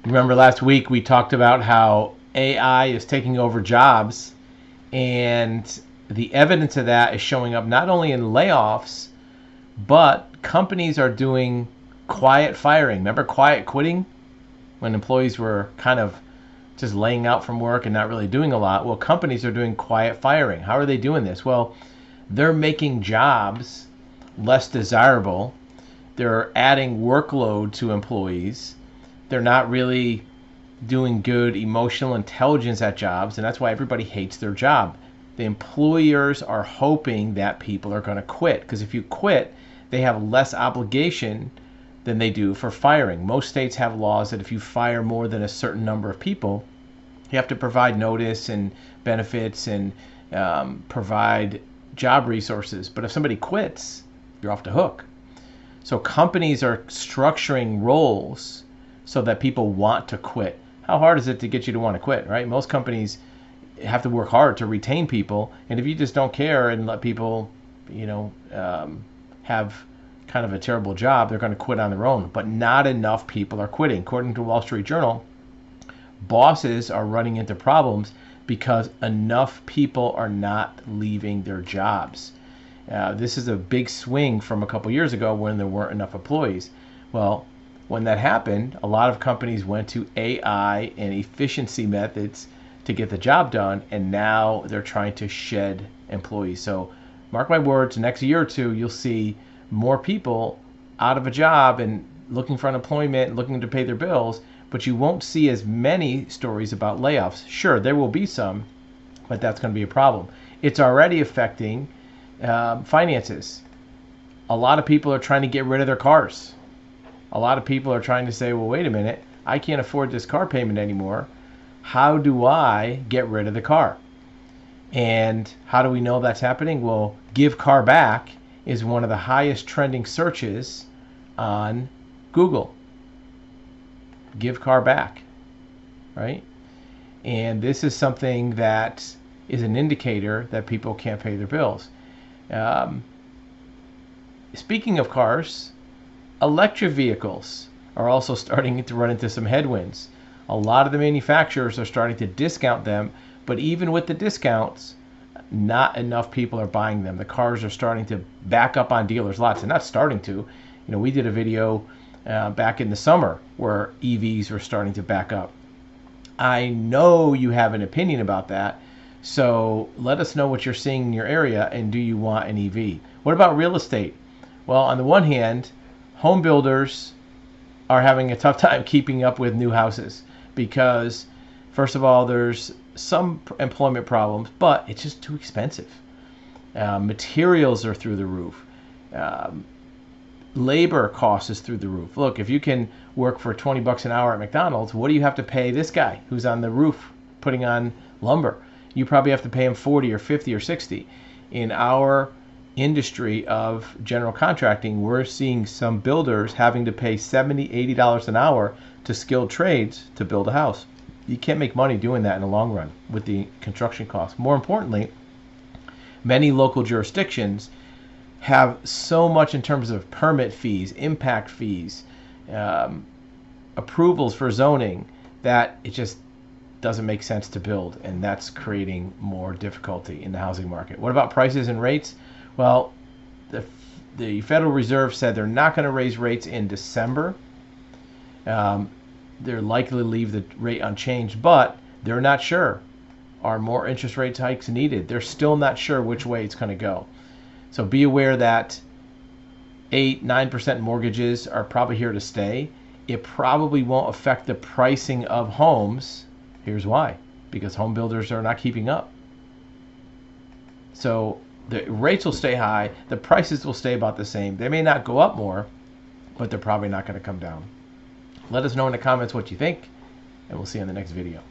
Remember last week we talked about how AI is taking over jobs, and the evidence of that is showing up not only in layoffs, but companies are doing quiet firing. Remember quiet quitting? When employees were kind of just laying out from work and not really doing a lot. Well, companies are doing quiet firing. How are they doing this? Well, they're making jobs less desirable. They're adding workload to employees. They're not really doing good emotional intelligence at jobs, and that's why everybody hates their job. The employers are hoping that people are going to quit, because if you quit, they have less obligation than they do for firing. Most states have laws that if you fire more than a certain number of people, you have to provide notice and benefits and provide job resources. But if somebody quits, you're off the hook. So companies are structuring roles so that people want to quit. How hard is it to get you to want to quit, right? Most companies have to work hard to retain people, and if you just don't care and let people, have kind of a terrible job, they're going to quit on their own. But not enough people are quitting. According to Wall Street Journal, bosses are running into problems because enough people are not leaving their jobs. This is a big swing from a couple years ago when there weren't enough employees. Well, when that happened, a lot of companies went to AI and efficiency methods to get the job done, and now they're trying to shed employees. So mark my words, next year or two, you'll see more people out of a job and looking for unemployment, looking to pay their bills, but you won't see as many stories about layoffs. Sure, there will be some, but that's going to be a problem. It's already affecting finances. A lot of people are trying to get rid of their cars. A lot of people are trying to say, well, wait a minute, I can't afford this car payment anymore. How do I get rid of the car? And how do we know that's happening? Well, Give Car Back is one of the highest trending searches on Google. Give Car Back, right? And this is something that is an indicator that people can't pay their bills. Speaking of cars, electric vehicles are also starting to run into some headwinds. A lot of the manufacturers are starting to discount them, but even with the discounts, not enough people are buying them. The cars are starting to back up on dealers' lots. They're not starting to. We did a video back in the summer where EVs were starting to back up. I know you have an opinion about that, so let us know what you're seeing in your area, and do you want an EV? What about real estate? Well, on the one hand, home builders are having a tough time keeping up with new houses because, first of all, there's some employment problems, but it's just too expensive. Materials are through the roof. Labor cost is through the roof. Look, if you can work for $20 an hour at McDonald's, what do you have to pay this guy who's on the roof putting on lumber? You probably have to pay him 40 or 50 or 60. In our industry of general contracting, we're seeing some builders having to pay $70, $80 an hour to skilled trades to build a house. You can't make money doing that in the long run with the construction costs. More importantly, many local jurisdictions have so much in terms of permit fees, impact fees, approvals for zoning, that it just doesn't make sense to build, and that's creating more difficulty in the housing market. What about prices and rates? Well, the Federal Reserve said they're not going to raise rates in December. They're likely to leave the rate unchanged, but they're not sure. Are more interest rate hikes needed? They're still not sure which way it's going to go. So be aware that 8-9% mortgages are probably here to stay. It probably won't affect the pricing of homes. Here's why. Because home builders are not keeping up. So the rates will stay high. The prices will stay about the same. They may not go up more, but they're probably not going to come down. Let us know in the comments what you think, and we'll see you in the next video.